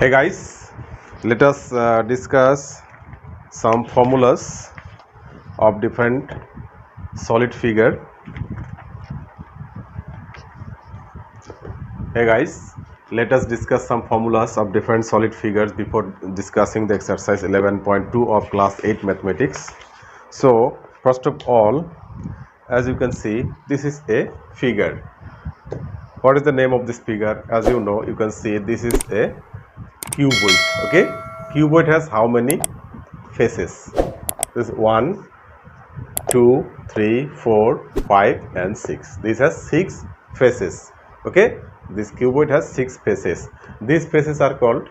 Hey guys, let us discuss some formulas of different solid figure. Hey guys, let us discuss some formulas of different solid figures before discussing the exercise 11.2 of class 8 mathematics. So first of all, as you can see, this is a figure. What is the name of this figure? As you know, you can see this is a cuboid. Okay, cuboid has how many faces? This is 1, 2, 3, 4, 5 and 6. This has 6 faces. Okay, this cuboid has 6 faces. These faces are called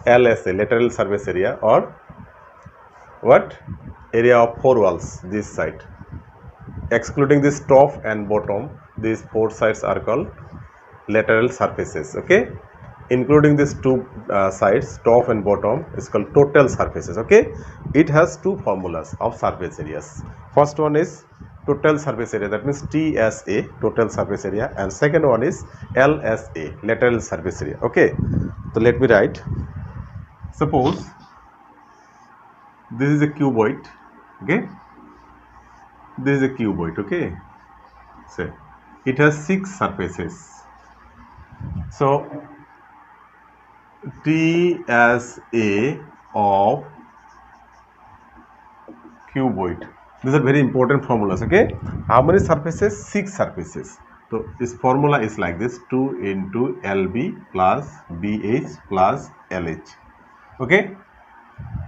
LSA, lateral surface area, or what? Area of 4 walls, this side. Excluding this top and bottom, these 4 sides are called lateral surfaces. Okay, including these two sides, top and bottom, is called total surfaces. Okay, it has two formulas of surface areas. First one is total surface area, that means TSA, total surface area, and second one is LSA, lateral surface area. Okay, so let me write. Suppose this is a cuboid. Okay, this is a cuboid. Okay, so it has 6 surfaces. So TSA of cuboid. These are very important formulas. Okay, how many surfaces? 6 surfaces. So this formula is like this: 2 into LB plus BH plus LH. Okay,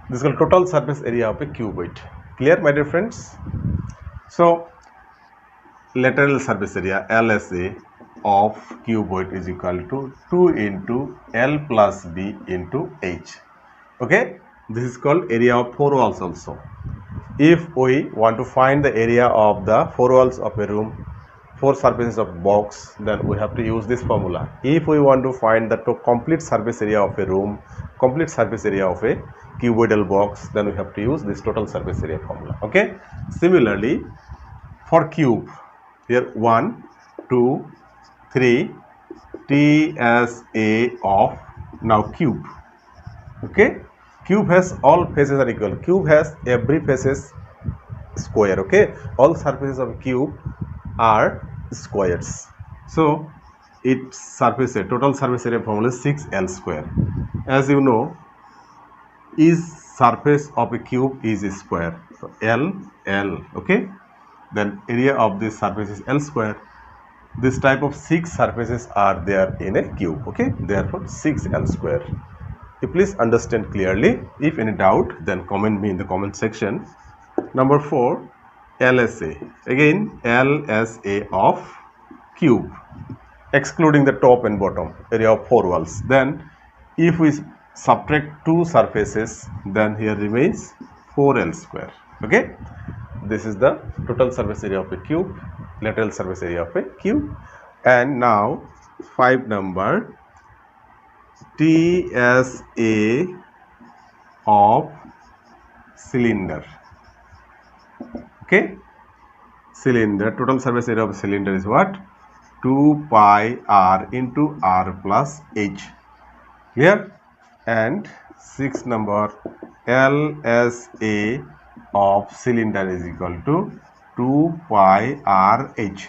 this is called total surface area of a cuboid. Clear, my dear friends? So lateral surface area LSA of cuboid is equal to 2 into L plus B into H. Okay, this is called area of 4 walls also. If we want to find the area of the 4 walls of a room, 4 surfaces of box, then we have to use this formula. If we want to find the complete surface area of a room, complete surface area of a cuboidal box, then we have to use this total surface area formula. Okay, similarly for cube, here 1, 2, 3, TSA of now cube. Okay, cube has all faces are equal. Cube has every faces square. Okay, all surfaces of cube are squares. So its surface area, total surface area formula is 6L square. As you know, each surface of a cube is a square. So L. Okay, then area of this surface is L square. This type of 6 surfaces are there in a cube. Okay, therefore 6L square. You please understand clearly. If any doubt, then comment me in the comment section. Number 4, LSA. Again, LSA of cube, excluding the top and bottom, area of 4 walls. Then if we subtract 2 surfaces, then here remains 4L square. Okay, this is the total surface area of a cube, lateral surface area of a cube. And now 5 number, TSA of cylinder. Okay, cylinder, total surface area of cylinder is what? 2 pi r into r plus h. Clear? And 6 number, LSA of cylinder is equal to 2 pi r h.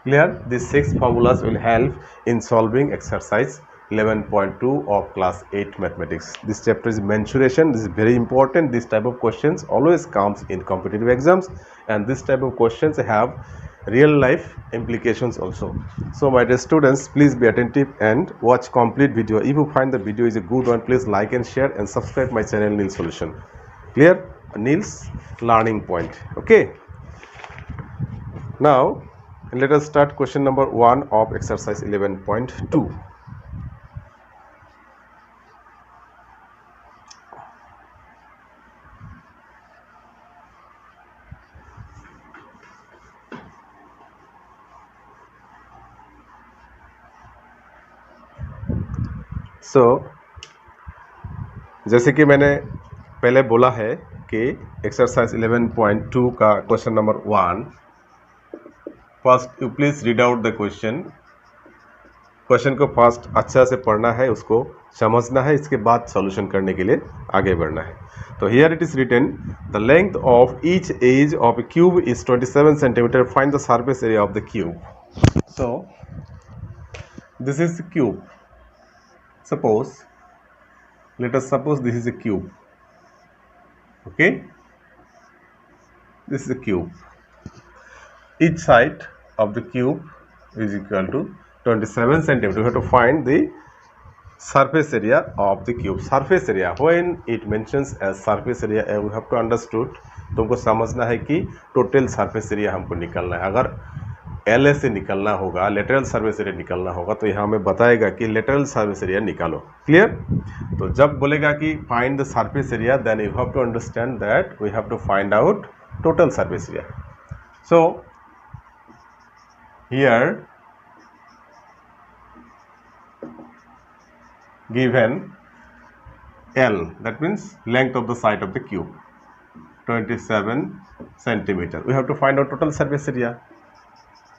Clear? These 6 formulas will help in solving exercise 11.2 of class 8 mathematics. This chapter is mensuration. This is very important. This type of questions always comes in competitive exams, and this type of questions have real life implications also. So my dear students, please be attentive and watch complete video. If you find the video is a good one, please like and share and subscribe my channel Neil's Solution. Clear? Neil's Learning Point. Okay, now let us start question number 1 of exercise 11.2. So, जैसे कि मैंने पहले बोला है कि exercise 11.2 का question number 1, first you please read out the question question को fast अच्छा से पढ़ना है, उसको समझना है, इसके बाद सॉल्यूशन करने के लिए आगे बढ़ना है। तो here it is written the length of each edge of a cube is 27 centimetre, find the surface area of the cube. So this is the cube, suppose let us suppose this is a cube, okay, this is a cube. Each side of the cube is equal to 27 centimeter. We have to find the surface area of the cube. Surface area, when it mentions as surface area, we have to understood, तुमको समझना है कि total surface area हमको निकालना है। अगर L से निकलना होगा, लेटरल सर्विस एरिया निकलना होगा, तो यहाँ हमें बताएगा कि लेटरल सर्विस एरिया निकालो। क्लियर? तो जब बोलेगा कि find the surface area, then you have to understand that we have to find out total surface area. So here given L, that means length of the side of the cube, 27 centimeter. We have to find out total surface area.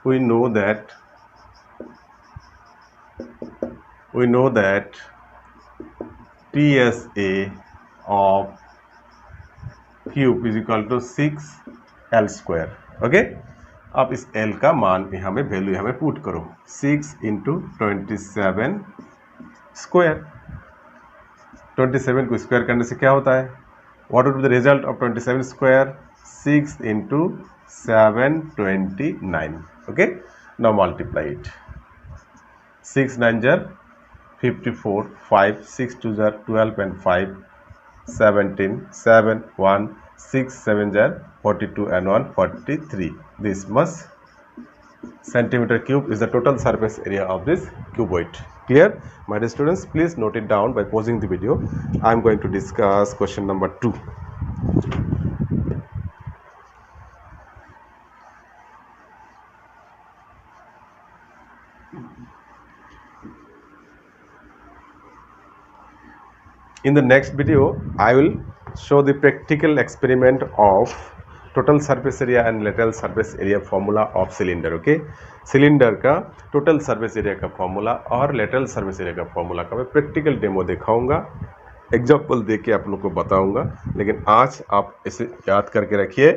We know that TSA of cube is equal to 6L square. Okay? अब इस L का मान यहाँ में value यहाँ में put करो, 6 into 27 square. 27 को स्क्वायर करने से क्या होता है? What would be the result of 27 square? 6 into 729. Okay, now multiply it. 6 9 jar 54, 5 6 2 jar 12 and 5 17, 7 1 6 7 jar 42 and 1 43. This much centimeter cube is the total surface area of this cuboid. Clear? My dear students, please note it down by pausing the video. I am going to discuss question number 2. In the next video, I will show the practical experiment of total surface area and lateral surface area formula of cylinder. Okay, cylinder का total surface area का formula और lateral surface area का formula का मैं practical demo दिखाऊंगा, example दे के आप लोग को बताऊंगा, लेकिन आज आप इसे याद करके रखिए।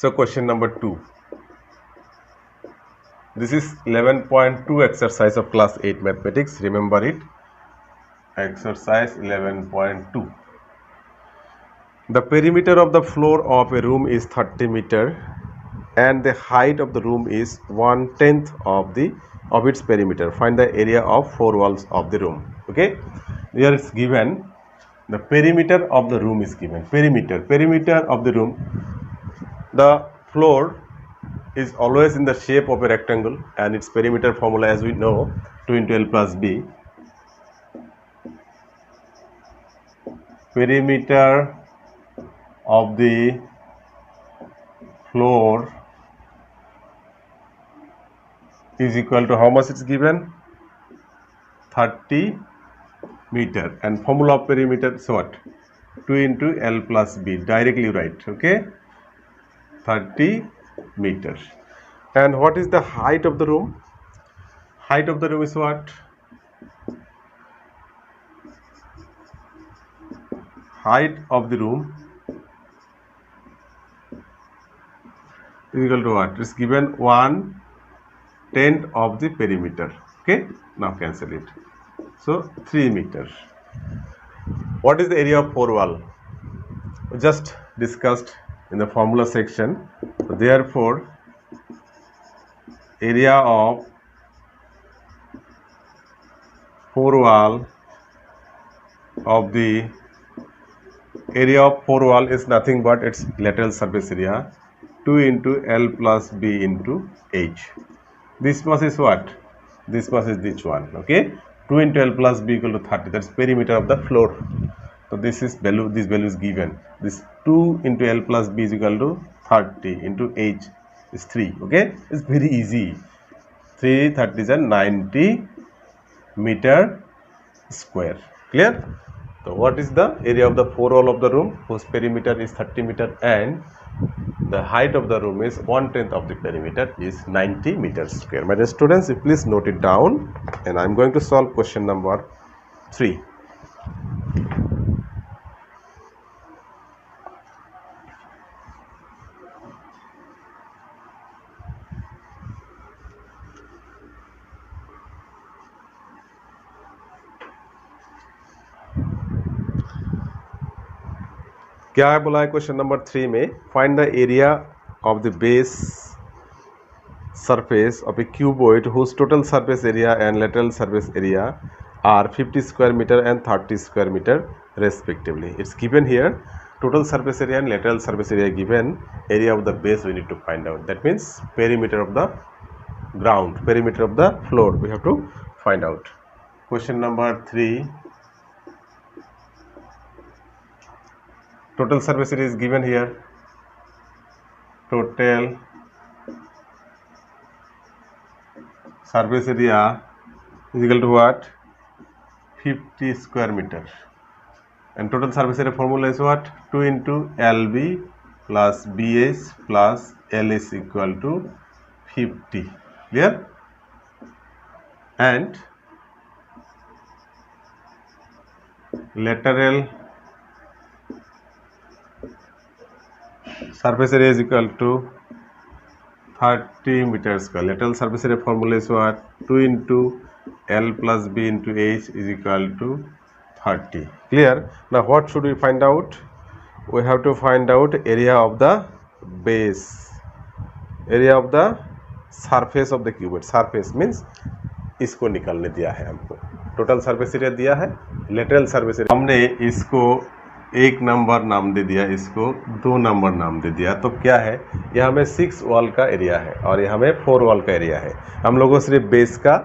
So question number 2. This is 11.2 exercise of class 8 mathematics. Remember it. Exercise 11.2. The perimeter of the floor of a room is 30 meter and the height of the room is 1/10 of its perimeter. Find the area of 4 walls of the room. Okay, here is given the perimeter of the room is given. Perimeter of the room. The floor is always in the shape of a rectangle and its perimeter formula, as we know, 2 into L plus B. Perimeter of the floor is equal to how much it's given? 30 meter, and formula of perimeter is what? 2 into L plus B. Directly write. Okay, 30 meters. And what is the height of the room? Height of the room is what? Height of the room is equal to what? It's given 1/10 of the perimeter. Okay, now cancel it. So 3 meters. What is the area of 4 wall? We just discussed in the formula section. So therefore, area of 4 wall of the area of 4 wall is nothing but its lateral surface area, 2 into L plus B into H. This much is what? This much is this one. Okay, 2 into L plus B equal to 30. That's perimeter of the floor. So this is value. This value is given. This 2 into L plus B is equal to 30 into H is 3. Okay, it's very easy. 3 30 is 90 meter square. Clear? So what is the area of the 4 wall of the room whose perimeter is 30 meter and the height of the room is 1/10 of the perimeter is 90 meters square. My dear students, you please note it down and I am going to solve question number 3. क्या है बोला है question number 3 में, find the area of the base surface of a cuboid whose total surface area and lateral surface area are 50 square meter and 30 square meter respectively. It's given here total surface area and lateral surface area given, area of the base we need to find out. That means perimeter of the ground, perimeter of the floor we have to find out. Question number 3. Total surface area is given here. Total surface area is equal to what? 50 square meter. And total surface area formula is what? 2 into LB plus BS plus LS equal to 50. Clear? And lateral surface area is equal to 30 meters square. Lateral surface area formula is what? 2 into L plus B into H is equal to 30. Clear? Now what should we find out? We have to find out area of the base, area of the surface of the cuboid. Surface means इसको निकालने दिया है हमको. Total surface area दिया है, lateral surface area हमने इसको 1 number नाम दे दिया, इसको 2 नंबर नाम दे दिया. तो क्या है, यह हमें 6 वॉल का एरिया है और यह हमें 4 वॉल का एरिया है. हम लोगों को सिर्फ बेस का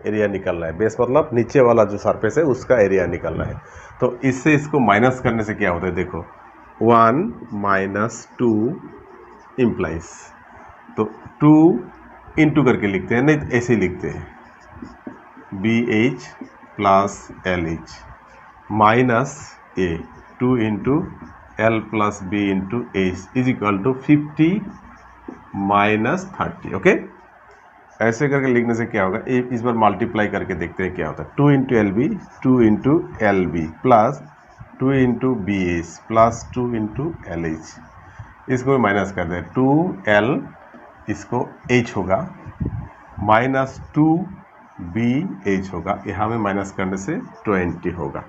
एरिया निकालना है. बेस मतलब नीचे वाला जो सरफेस है उसका एरिया निकालना है. तो इससे इसको माइनस करने से क्या होता है, देखो 1 माइनस 2 इम्प्लाइज. तो 2 इंटू करके लिखते हैं, नहीं तो ऐसे ही लिखते हैं BH plus LH minus A 2 into L plus B into H is equal to 50 minus 30. Okay, ऐसे करके लिखने से क्या होगा, इस बार मल्टीप्लाई करके देखते हैं क्या होता है. 2 into LB 2 into LB plus 2 into BH plus 2 into LH. इसको माइनस कर दें, 2L इसको H होगा माइनस 2BH होगा. यहाँ में माइनस करने से 20 होगा.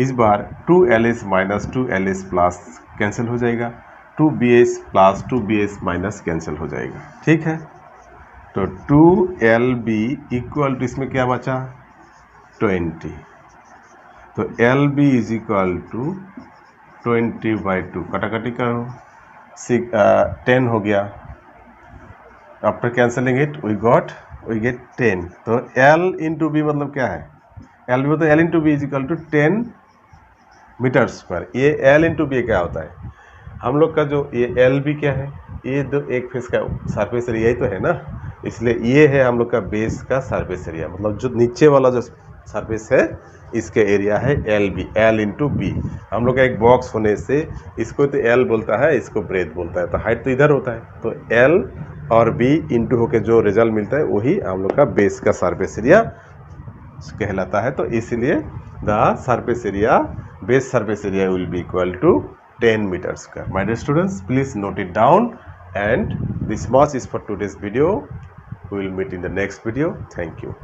इस बार 2LH minus 2LH plus cancel हो जाएगा, 2BH plus 2BH minus cancel हो जाएगा. ठीक है, तो 2LB इक्वल टू इसमें क्या बचा 20. तो LB इज इक्वल टू 20/2. कटाकटी करो, 10 हो गया. After cancelling it we get 10. तो L इंटू बी मतलब क्या है, LB मतलब L into B is equal to 10 metre square. ये L इंटू बी क्या होता है, हम लोग का जो ये LB क्या है, ये दो एक फेस का सरफेस एरिया ही तो है ना, इसलिए ये है हम लोग का बेस का सरफेस एरिया. मतलब जो नीचे वाला जो सरफेस है इसके एरिया है LB, L इंटू बी. हम लोग का एक बॉक्स होने से इसको तो L बोलता है, इसको ब्रेथ बोलता है, तो हाइट तो इधर होता है. तो L और B इंटू होके जो रिजल्ट मिलता है वही हम लोग का बेस का सरफेस एरिया कहलाता है. तो इसीलिए the surface area, base surface area will be equal to 10 meters square. My dear students, please note it down, and this much is for today's video. We will meet in the next video. Thank you.